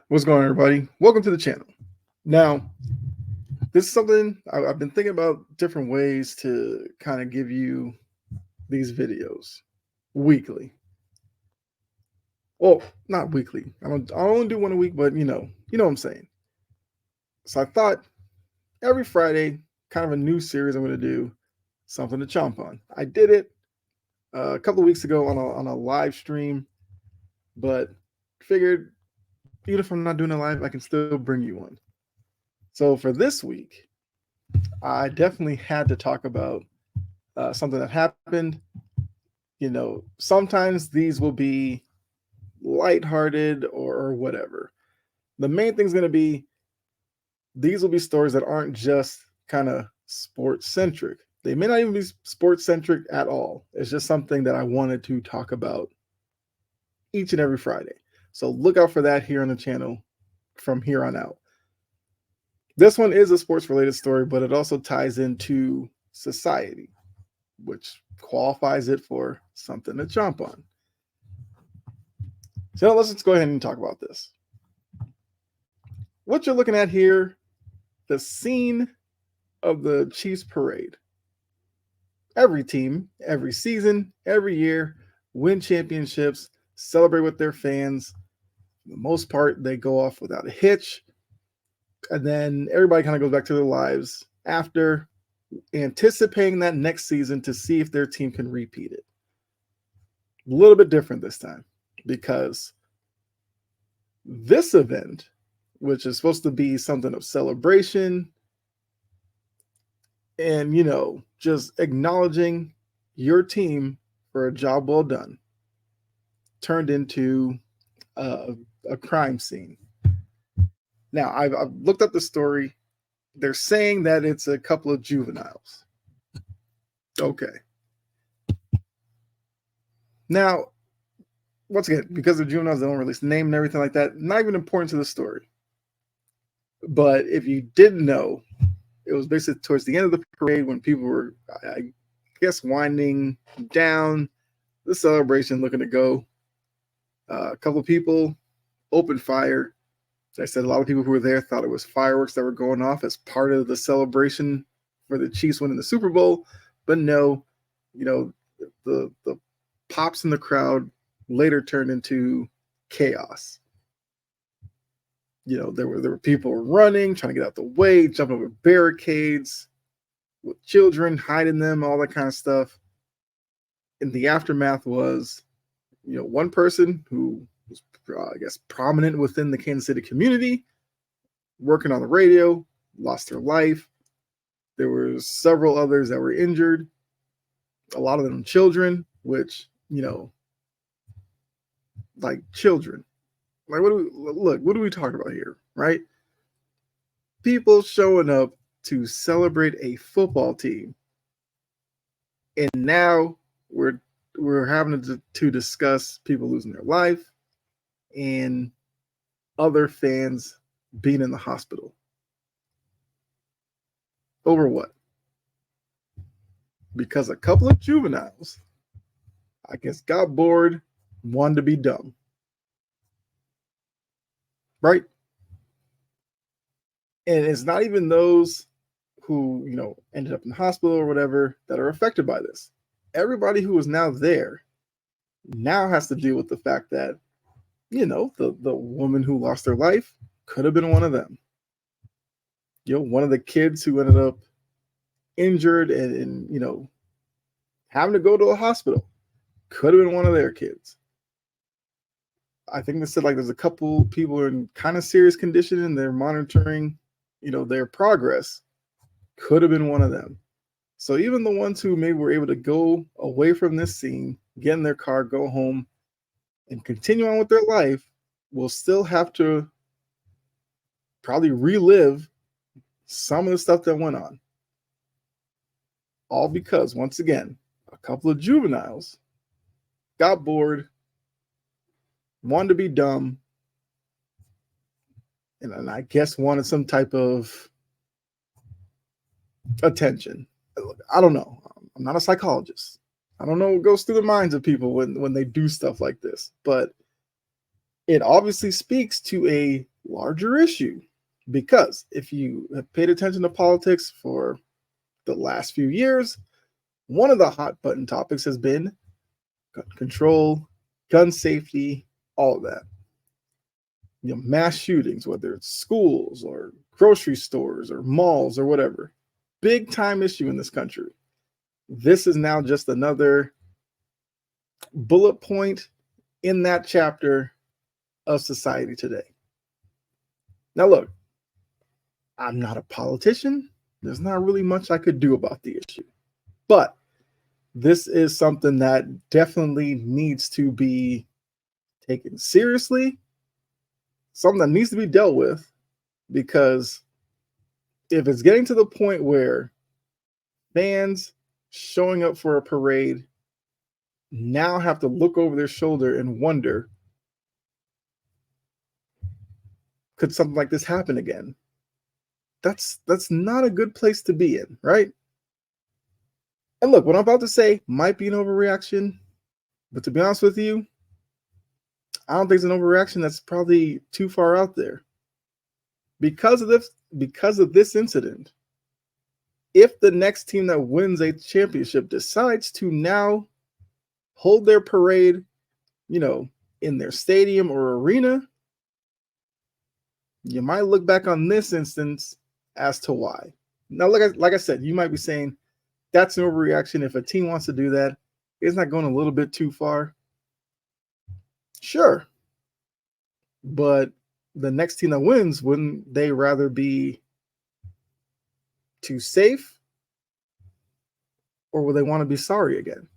What's going on, everybody? Welcome to the channel. Now, this is something I've been thinking about different ways to kind of give you these videos weekly. Well, not weekly. I only do one a week, but you know what I'm saying. So I thought every Friday, kind of a new series I'm going to do, something to chomp on. I did it a couple of weeks ago on a live stream, but figured even if I'm not doing a live, I can still bring you one. So for this week, I definitely had to talk about something that happened. You know, sometimes these will be lighthearted or whatever. The main thing's going to be these will be stories that aren't just kind of sports centric. They may not even be sports centric at all. It's just something that I wanted to talk about each and every Friday. So look out for that here on the channel from here on out. This one is a sports related story, but it also ties into society, which qualifies it for something to chomp on. So let's just go ahead and talk about this. What you're looking at here, the scene of the Chiefs parade. Every team, every season, every year, win championships, celebrate with their fans. For the most part, they go off without a hitch. And then everybody kind of goes back to their lives after, anticipating that next season to see if their team can repeat it. A little bit different this time because this event, which is supposed to be something of celebration and, you know, just acknowledging your team for a job well done, turned into a crime scene. Now, I've looked up the story. They're saying that it's a couple of juveniles. Okay. Now, once again, because they're juveniles, they don't release the name and everything like that. Not even important to the story. But if you didn't know, it was basically towards the end of the parade when people were, I guess, winding down the celebration, looking to go. A couple of people opened fire. I said a lot of people who were there thought it was fireworks that were going off as part of the celebration for the Chiefs winning the Super Bowl. But no, you know, the pops in the crowd later turned into chaos. You know, there were people running, trying to get out the way, jumping over barricades, with children hiding them, all that kind of stuff. And the aftermath was, you know, one person who was, I guess, prominent within the Kansas City community, working on the radio, lost their life. There were several others that were injured, a lot of them children, which, you know, like children. Like, what are we talking about here, right? People showing up to celebrate a football team. And now we're having to discuss people losing their life and other fans being in the hospital. Over what? Because a couple of juveniles, I guess, got bored, wanted to be dumb. Right? And it's not even those who, you know, ended up in the hospital or whatever that are affected by this. Everybody who is now there now has to deal with the fact that, you know, the woman who lost their life could have been one of them. You know, one of the kids who ended up injured and you know, having to go to a hospital could have been one of their kids. I think they said like there's a couple people in kind of serious condition and they're monitoring, you know, their progress. Could have been one of them. So even the ones who maybe were able to go away from this scene, get in their car, go home, and continue on with their life will still have to probably relive some of the stuff that went on. All because, once again, a couple of juveniles got bored, wanted to be dumb, and I guess wanted some type of attention. I don't know. I'm not a psychologist. I don't know what goes through the minds of people when they do stuff like this, but it obviously speaks to a larger issue. Because if you have paid attention to politics for the last few years, one of the hot button topics has been gun control, gun safety, all of that. Mass shootings, whether it's schools or grocery stores or malls or whatever, big time issue in this country. This is now just another bullet point in that chapter of society today. Now, look, I'm not a politician. There's not really much I could do about the issue, but this is something that definitely needs to be taken seriously, something that needs to be dealt with, because if it's getting to the point where fans showing up for a parade now have to look over their shoulder and wonder, could something like this happen again? That's not a good place to be in, right? And look, what I'm about to say might be an overreaction, but to be honest with you, I don't think it's an overreaction. That's probably too far out there. Because of this incident, if the next team that wins a championship decides to now hold their parade, in their stadium or arena, you might look back on this instance as to why. Now, like I said, you might be saying that's an overreaction. If a team wants to do that, isn't that going a little bit too far? Sure. But the next team that wins, wouldn't they rather be too safe? Or will they want to be sorry again?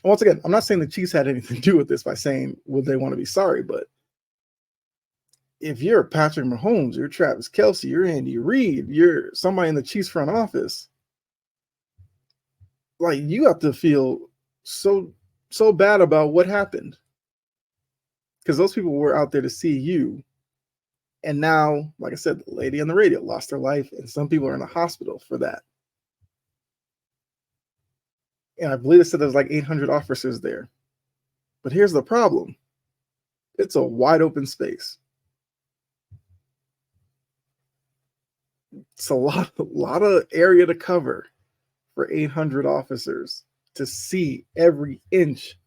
Once again, I'm not saying the Chiefs had anything to do with this by saying, would they want to be sorry? But if you're Patrick Mahomes, you're Travis Kelce, you're Andy Reid, you're somebody in the Chiefs front office, like, you have to feel so bad about what happened. Because those people were out there to see you. And now, like I said, the lady on the radio lost her life, and some people are in the hospital for that. And I believe they said there's like 800 officers there. But here's the problem. It's a wide open space. It's a lot of area to cover for 800 officers to see every inch,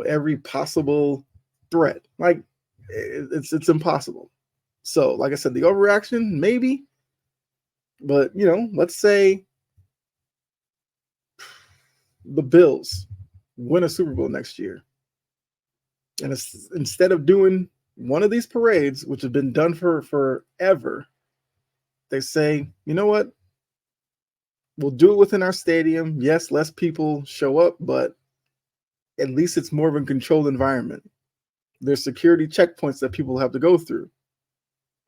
every possible threat. Like, it's impossible. So, like I said, the overreaction, maybe. But, let's say the Bills win a Super Bowl next year. And instead of doing one of these parades, which have been done for forever, they say, you know what? We'll do it within our stadium. Yes, less people show up, but at least it's more of a controlled environment. There's security checkpoints that people have to go through.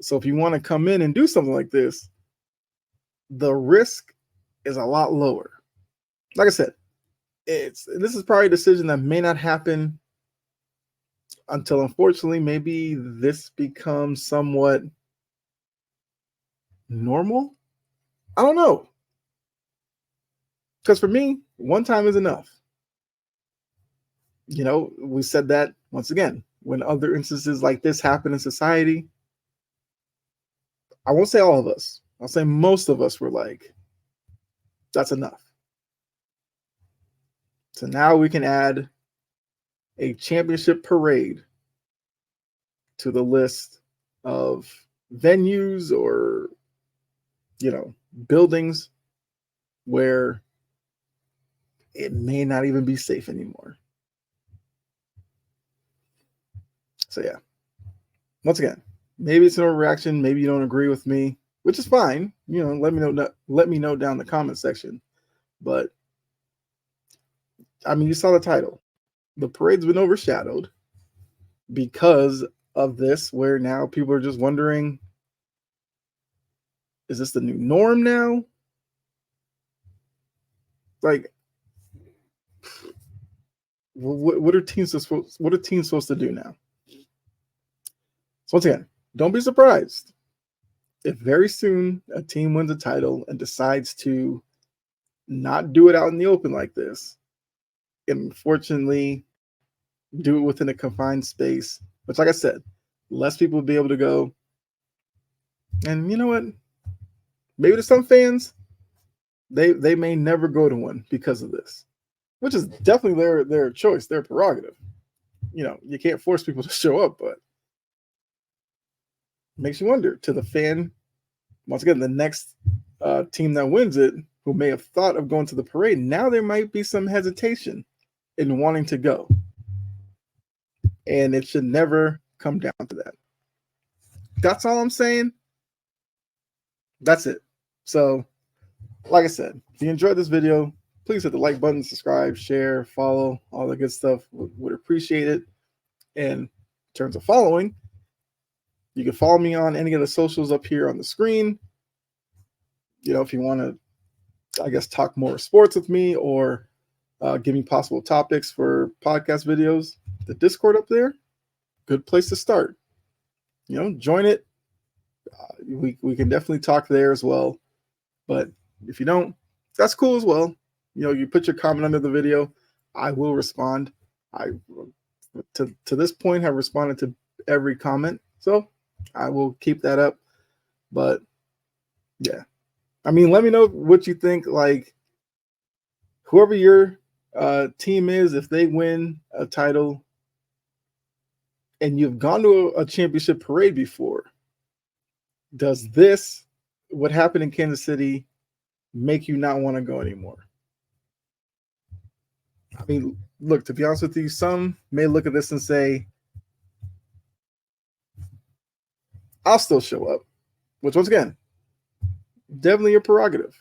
So if you want to come in and do something like this, the risk is a lot lower. Like I said, this is probably a decision that may not happen until, unfortunately, maybe this becomes somewhat normal. I don't know. Because for me, one time is enough. We said that once again, when other instances like this happen in society, I won't say all of us, I'll say most of us were like, that's enough. So now we can add a championship parade to the list of venues or, buildings where it may not even be safe anymore. So yeah, once again, maybe it's an overreaction. Maybe you don't agree with me, which is fine. Let me know. Let me know down in the comment section. But I mean, you saw the title. The parade's been overshadowed because of this, where now people are just wondering, is this the new norm now? Like, what are teams supposed to do now? So once again, don't be surprised if very soon a team wins a title and decides to not do it out in the open like this, and unfortunately do it within a confined space, which, like I said, less people will be able to go. And you know what? Maybe to some fans, they may never go to one because of this, which is definitely their choice, their prerogative. You know, you can't force people to show up, but makes you wonder to the fan. Once again, the next team that wins it, who may have thought of going to the parade, now there might be some hesitation in wanting to go. And it should never come down to that. That's all I'm saying. That's it. So, like I said, if you enjoyed this video, please hit the like button, subscribe, share, follow, all the good stuff. Would appreciate it. And in terms of following, you can follow me on any of the socials up here on the screen. You know, if you want to, I guess, talk more sports with me or give me possible topics for podcast videos, the Discord up there, good place to start. You know, join it. We can definitely talk there as well. But if you don't, that's cool as well. You know, you put your comment under the video, I will respond. I to this point have responded to every comment, so I will keep that up. But yeah, I mean, let me know what you think. Like, whoever your team is, if they win a title and you've gone to a championship parade before, does this, what happened in Kansas City, make you not want to go anymore? I mean, look, to be honest with you, some may look at this and say, I'll still show up, which, once again, definitely your prerogative.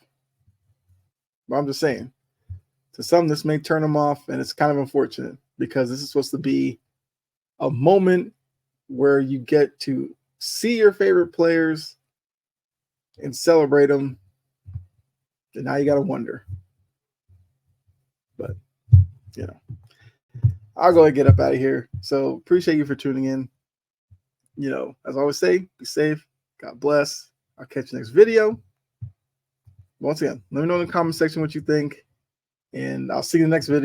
But I'm just saying, to some, this may turn them off, and it's kind of unfortunate because this is supposed to be a moment where you get to see your favorite players and celebrate them. And now you got to wonder. But, you know, I'll go ahead and get up out of here. So appreciate you for tuning in. You know, as I always say, be safe. God bless. I'll catch you next video. Once again, let me know in the comment section what you think. And I'll see you in the next video.